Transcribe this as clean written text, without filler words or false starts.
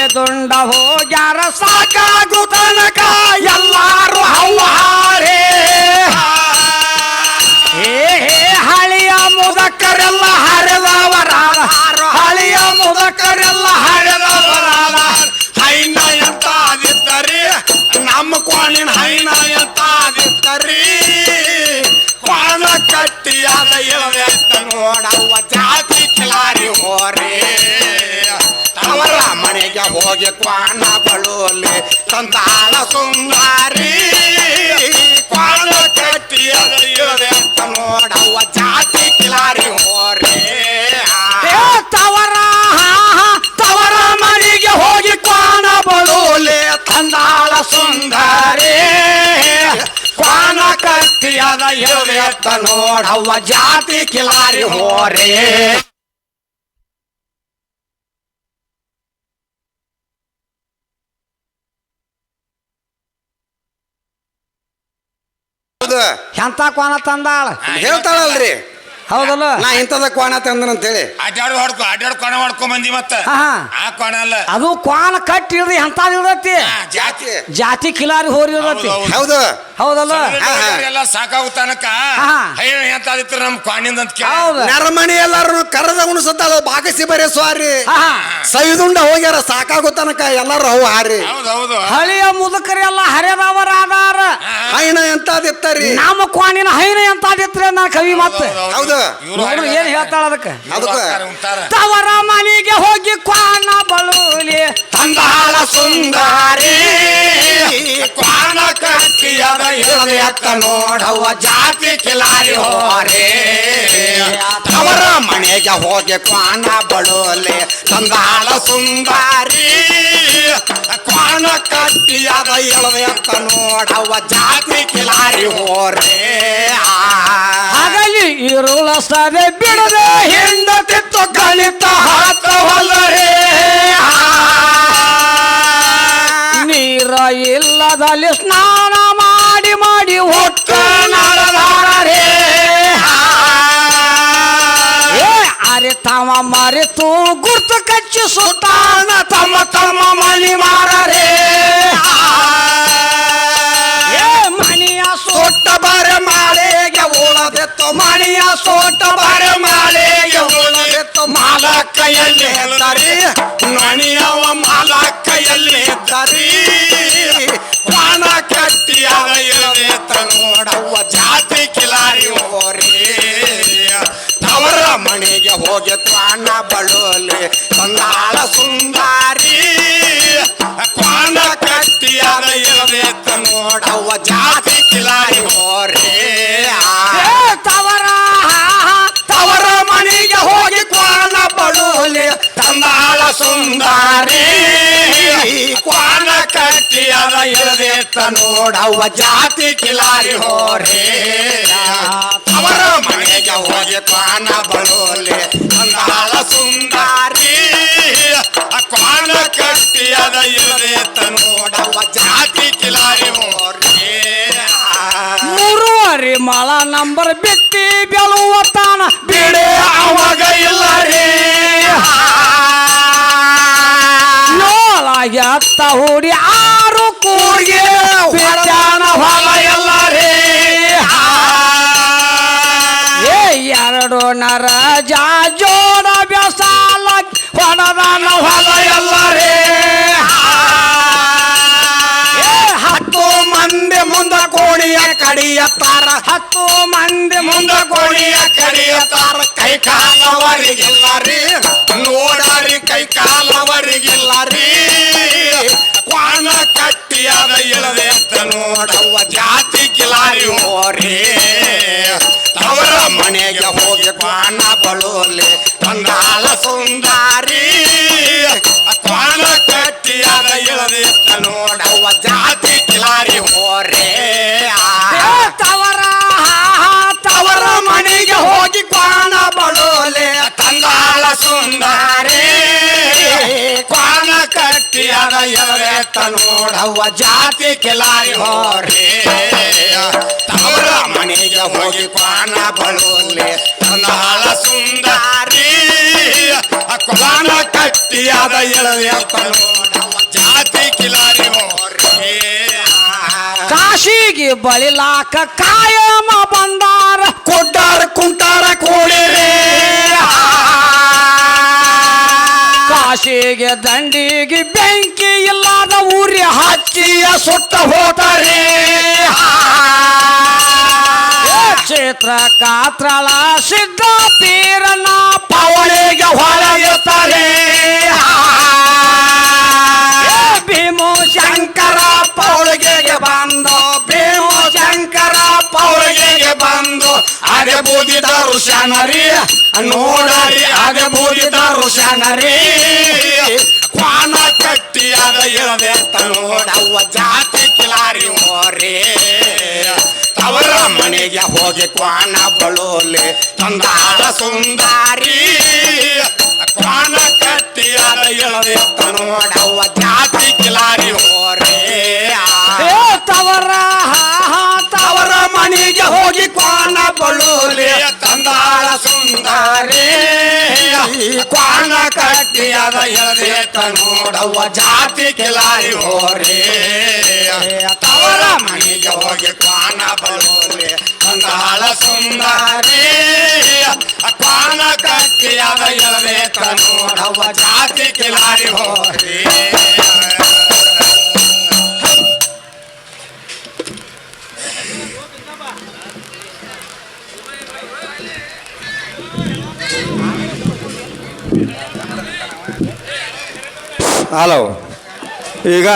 ಸವಿದುಂಡ ಹೋಗ್ಯಾರ ಸಾಕಾಗು ತನಕ ಎಲ್ಲಾರು ಹೌಹಾರೇ ಹಳಿಯ ಮುದಕರೆಲ್ಲ ಹರಿದವರಾದ ಹಳಿಯ ಮುದಕರೆಲ್ಲ ಹರಿದವರಾದ ಹೈನ ಎಂತ ಆದಿತ್ತರಿ ನಮ್ಮ ಕೋಣಿನ ಹೈನ ಎಂತ ಆದಿತ್ತರಿ ಕೋಣ ಕಟ್ಟಿಯಾದ ಇಳವೆ ನೋಡವ್ವ ಜಾತಿ ಕಿಲಾರಿ ಹೋರೆ ಅವರ ಮನೆಗೆ ಹೋಗಿ ಕ್ವಾಣ ಬಳುವಲ್ಲಿ ತಂದಾಳ ಸುಂದಾರಿ ಕ್ವಾಣ ಕಟ್ಟಿಯಾದ ಇಳವೆ ನೋಡವ್ವ ಜಾತಿ ಕಿಲಾರಿ ಹೋರೆ ತವರ ತವರ ಮನೆಗೆ ಹೋಗಿ ಕ್ವಾಣ ಬಳುವಲ್ಲಿ ತಂದಾಳ ಸುಂದರಿ ಕ್ವಾಣ ಕಟ್ಟಿಯಾದ ಇಳವೆ ನೋಡವ್ವ ಜಾತಿ ಕಿಲಾರಿ ಹೋರೆ ಎಂತ ಕೋಣ ತಂದಾಳ ಹೇಳ್ತಾಳಲ್ರಿ ಹೌದಲ್ಲ ನಾ ಇಂಥದ ಕೋಣ ತಂದನಂತ ಹೇಳಿ ಅಡ್ಡಾಡು ಕೋಣ ಮಾಡ್ಕೊಂಡ್ ಬಂದಿ ಮತ್ತ ಆ ಕೋಣ ಅಲ್ಲ ಅದು ಕೋಣ ಕಟ್ಟಿ ಇಳ್ರಿ ಎಂತ ಇಳ್ದತಿ ಜಾತಿ ಜಾತಿ ಕಿಲಾರಿ ಹೋರಿ ಇಳ್ದತಿ ಹೌದು ಹೌದಲ್ಲ ಎಲ್ಲ ಸಾಕಾಗು ತನಕ ಎಂತ ಆದಿತ್ತು ನಮ್ ಕೋಣಿಂದ ಅಂತ ನೆರಮಣಿ ಎಲ್ಲಾರು ಕರೆದ ಉಣಿಸುತ್ತಾಳ ಬಾಗಸಿ ಬರೇ ಸ್ವಾರಿ ಸವಿದುಂಡ ಹೋಗ್ಯಾರ ಸಾಕಾಗೋ ತನಕ ಎಲ್ಲಾರು ಅವು ಹಾರಿ ಹೌದೌದು ಹಳಿಯ ಮುದುಕರೆಲ್ಲ ಹರಿದವರಾದಾರ ಹೈನ ಎಂತಾದಿತ್ತರಿ ನಮ್ಮ ಕೋಣಿನ ಹೈನ ಎಂತಾದಿತ್ರಿ ನಾ ಕವಿ ಮತ್ತೆ ಹೌದು ನೋಡ್ರಿ ಏನ್ ಹೇಳ್ತಾಳ ಅದಕ್ಕೆ ಅದಕ್ಕೆ ತವರ ಮನೆಗೆ ಹೋಗಿ ಕ್ವಾಣ ಬಳುಲಿ ತಂದಾಳ ಸುಂದರಿ ಕ್ವಾಣ ಕಟ್ಟಿಯದ ಇಳದೆ ಅತ್ತ ನೋಡವ್ವ ಜಾತಿ ಕಿಲಾರಿ ಹೋರೆ ಅವರ ಮನೆಗೆ ಹೋಗಿ ಕ್ವಾಣ ಬಳುಲಿ ತಂದಾಳ ಸುಂದರಿ ಕ್ವಾಣ ಕಟ್ಟಿಯದ ಇಳದೆ ಅತ್ತ ನೋಡವ್ವ ಜಾತಿ ಕಿಲಾರಿ ಹೋರೆ ಆಗಲಿ ಇರುಳ ಸದೆ ಬಿಡದೆ ಹೆಂಡತಿತ್ತು ಕಲಿತ ಹಾಕವಲ್ಲರೇ ನೀರ ಇಲ್ಲದಲ್ಲಿ ಸ್ನಾನ ಮಾಡಿ ಮಾಡಿ ಹೊಟ್ಟ ನಡೆದಾರೇ ಅರಿತವ ಮರೆತು ಗುರ್ತು ಕಚ್ಚಿ ಸುತ್ತಾನ ತಮ್ಮ ತಮ್ಮ ಮನಿ ಮಾರರೇ ಮನೆಯ ಸೋಟ ಬಾರೆ ಮಾಳೆಗೆ ಉಳದೆತ್ತು ಮನೆಯ ಸೋಟ ಬಾರೆ ಮಾಳೆಗೆ ಉಳದೆತ್ತು ಮಾಲ ಕೈಯಲ್ಲಿ ಹೆತ್ತರಿ ಮಣಿಯವ ಮಾಲ ಕೈಯಲ್ಲಿ ಹೆತ್ತರಿ ಕ್ವಾಣ ಕಟ್ಟಿಯಾದ ಇಳದೆತ್ತ ನೋಡವ್ವ ಜಾತಿ ಕಿಲಾರಿ ಹೋರಿ ಅವರ ಮನೆಗೆ ಹೋಗಿ ಕ್ವಾಣ ಬಳುಲಿ ತಂದಾಳ ಸುಂದಾರಿ ಕ್ವಾಣ ಕಟ್ಟಿಯಾದ ಇಳದೆತ್ತ ನೋಡವ್ವ ಜಾತಿ ಕಿಲಾರಿ ಹೋರೆ ತವರ ತವರ ಮನೆಗೆ ಹೋಗಿ ಕ್ವಾಣ ಬಳುಲಿ ತಂದಾಳ ಸುಂದಾರಿ ಕ್ವಾಣ ಕಟ್ಟಿಯಾದ ಇಳದೆತ್ತ ನೋಡವ್ವ ಜಾತಿ ಕಿಲಾರಿ ಹೋರೆ ಅವರ ಮನೆಗೆ ಹೋಗಿ ಕ್ವಾಣ ಬಳುಲಿ ತಂದಾಳ ಸುಂದಾರಿ ಕ್ವಾಣ ಕಟ್ಟಿಯಾದ ಇಳದೆತ್ತ ನೋಡವ್ವ ಜಾತಿ ಕಿಲಾರಿ ಹೋರೆ ಮೂರುವರೆ ಮಳ ನಂಬರ್ ಬಿತ್ತಿ ಬೆಳುವ ತಾನ ಬಿಡೆ ಅವಾಗ ಇಲ್ಲ ರೀ ನೋಳಾಗಿ ಅತ್ತ ಹೂಡಿ ಆರು ಕೂರ್ಗೆ ಹೊರದಾನ ಹೊಲ ಎಲ್ಲ ರೀ ಎರಡು ನರ ಜೋಡ ಬೆಸಾಲ ಹೊಡದಾನ ಹೊಲ ಎಲ್ಲ ರೀ ಹತ್ತು ಮಂದಿ ಮುಂದ ಕೋಣಿಯ ಕಡಿಯತ್ತಾರ 10 ಮಂದಿ ಮುಂದ ಕೋಣಿಯ ಕಡಿಯತ್ತಾರ ಕೈ ಕಾಲವರಿಗಿಲ್ಲ ರೀ ನೋಡರಿ ಕೈ ಕಾಲವರಿಗಿಲ್ಲ ರೀ ಕ್ವಾಣ ಕಟ್ಟಿಯಾದ ಇಳದೆ ಅಂತ ನೋಡವ್ವ ಜಾತಿ ಕಿಲಾರಿ ಹೋರಿ ಅವರ ಮನೆಗೆ ಹೋಗಿ ಕ್ವಾಣ ಬಳುಲಿ ತಂದಾಳ ಸುಂದಾರಿ ಕ್ವಾಣ ಕಟ್ಟಿಯಾದ ಇಳದೆ ಅಂತ ನೋಡವ್ವ ಜಾತಿ ಕಿಲಾರಿ ಹೋರೆ ತವರ ಮನೆಗೆ ಹೋಗಿ ಕ್ವಾಣ ಬಳುಲಿ ತಂದಾಳ ಸುಂದಾರಿ ಕ್ವಾಣ ಕಟ್ಟಿಯಾದ ಎತ್ತ ನೋಡವ್ವ ಜಾತಿ ಕಿಲಾರಿ ಹೋರೆ ತವರ ಮನೆಗೆ ಹೋಗಿ ಕ್ವಾಣ ಬಳುಲಿ ತಂದಾಳ ಸುಂದಾರಿ ಕ್ವಾಣ ಕಟ್ಟಿಯಾದ ಎಳದೆ ನೋಡವ್ವ ಜಾತಿ ಕಿಲಾರಿ ಹೋರಿ ಕಾಶಿಗೆ ಬಳಿಲಾಕ ಕಾಯಮ ಬಂದಾರ ಕೊಟ್ಟಾರ ಕುಂಟಾರ ಕೋಳಿರೇ ಕಾಶಿಗೆ ದಂಡಿಗೆ ಬೆಂಕಿ ಇಲ್ಲದ ಊರಿ ಹಚ್ಚಿಯ ಸುಟ್ಟ ಹೋತಾರೆ ಕ್ಷೇತ್ರ ಕಾತ್ರಳ ಸಿದ್ಧ ಪೀರನ ಪವಳಿಗೆ ಹೊಳೆಯುತ್ತಾರೆ ಭೀಮೋ ಶಂಕರ ಪೌಳಿಗೆಗೆ ಬಂದು ಭೀಮ ಶಂಕರ ಪೌಳಿಗೆಗೆ ಬಂದು ಅದೇ ಬೂದಿದ ಋಷನರಿ ನೋಡರಿ ಅದೇ ಬೂದಿದ ಋಷನರಿ ಕ್ವಾಣ ಕಟ್ಟಿಯಾದ ಇಳದೆ ನೋಡವ್ವ ಜಾತಿ ಕಿಲಾರಿ ಹೋರಿ ತವರ ಮನೆಗೆ ಹೋಗಿ ಕ್ವಾಣ ಬಳುಲೆ ತಂದಾಳ ಸುಂದಾರಿ ಕ್ವಾಣ ಕಟ್ಟಿಯಾದ ಇಳದೆ ನೋಡವ್ವ ಜಾತಿ ಕಿಲಾರಿ ಹೋರಿ ತವರ ಅವರ ಮನೆಗೆ ಹೋಗಿ ಕ್ವಾಣ ಬಳುಲೆ ತಂದಾಳ ಸುಂದಾರಿ ಕ್ವಾಣ ಕಟ್ಟಿಯಾದ ಇಳದೆ ನೋಡವ್ವ ಜಾತಿ ಕಿಲಾರಿ ಹೋರಿ ತವರ ಮನೆಗೆ ಹೋಗಿ ಕ್ವಾಣ ಬಳುಲೆ ತಂದಾಳ ಸುಂದಾರಿ ಕ್ವಾಣ ಕಟ್ಟಿಯಾದ ಇಳದೆ ನೋಡವ್ವ ಜಾತಿ ಕಿಲಾರಿ ಹೋರಿ ಹಲೋ ಈಗ